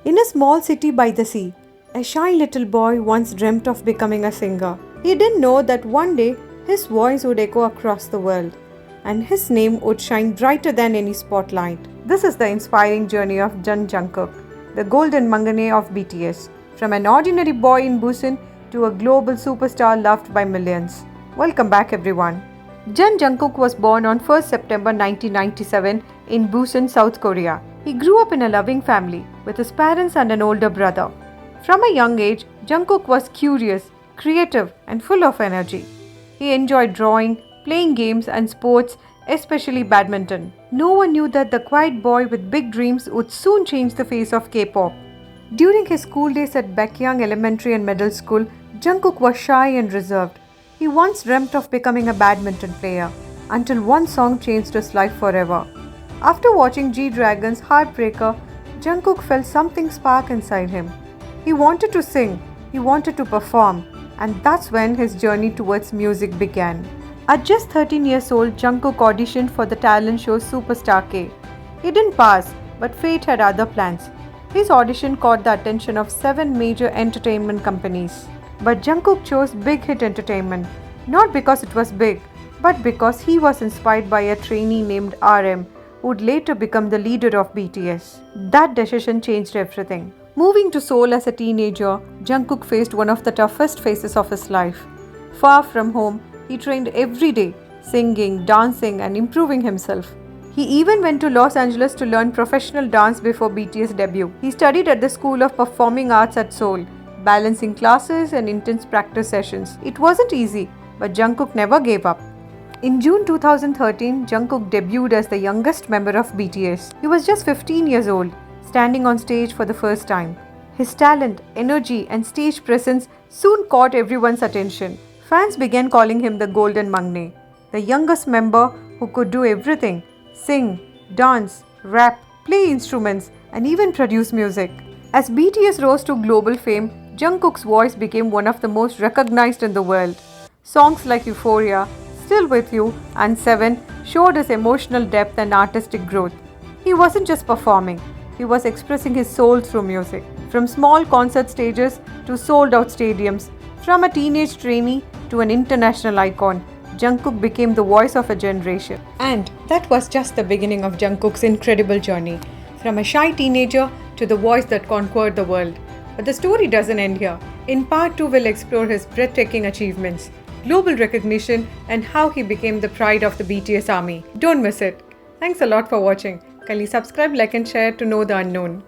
In a small city by the sea, a shy little boy once dreamt of becoming a singer. He didn't know that one day his voice would echo across the world and his name would shine brighter than any spotlight. This is the inspiring journey of Jun Jungkook, the golden mangane of BTS, from an ordinary boy in Busan to a global superstar loved by millions. Welcome back everyone. Jun Jungkook was born on 1st September 1997 in Busan, South Korea. He grew up in a loving family with his parents and an older brother. From a young age, Jungkook was curious, creative, and full of energy. He enjoyed drawing, playing games, and sports, especially badminton. No one knew that the quiet boy with big dreams would soon change the face of K-pop. During his school days at Baekhyang Elementary and Middle School, Jungkook was shy and reserved. He once dreamt of becoming a badminton player, until one song changed his life forever. After watching G-Dragon's Heartbreaker, Jungkook felt something spark inside him. He wanted to sing, he wanted to perform, and that's when his journey towards music began. At just 13 years old, Jungkook auditioned for the talent show Superstar K. He didn't pass, but fate had other plans. His audition caught the attention of 7 major entertainment companies. But Jungkook chose Big Hit Entertainment, not because it was big, but because he was inspired by a trainee named RM, who would later become the leader of BTS. That decision changed everything. Moving to Seoul as a teenager, Jungkook faced one of the toughest phases of his life. Far from home, he trained every day, singing, dancing, and improving himself. He even went to Los Angeles to learn professional dance before BTS debut. He studied at the School of Performing Arts at Seoul, balancing classes and intense practice sessions. It wasn't easy, but Jungkook never gave up. In June 2013, Jungkook debuted as the youngest member of BTS. He was just 15 years old, standing on stage for the first time. His talent, energy, and stage presence soon caught everyone's attention. Fans began calling him the Golden Mangne, the youngest member who could do everything: sing, dance, rap, play instruments, and even produce music. As BTS rose to global fame, Jungkook's voice became one of the most recognized in the world. Songs like Euphoria, Still With You, and Seven showed his emotional depth and artistic growth. He wasn't just performing, he was expressing his soul through music. From small concert stages to sold-out stadiums, from a teenage trainee to an international icon, Jungkook became the voice of a generation. And that was just the beginning of Jungkook's incredible journey, from a shy teenager to the voice that conquered the world. But the story doesn't end here. In part 2, we'll explore his breathtaking achievements, global recognition, and how he became the pride of the BTS army. Don't miss it. Thanks a lot for watching. Kindly subscribe, like, and share to know the unknown.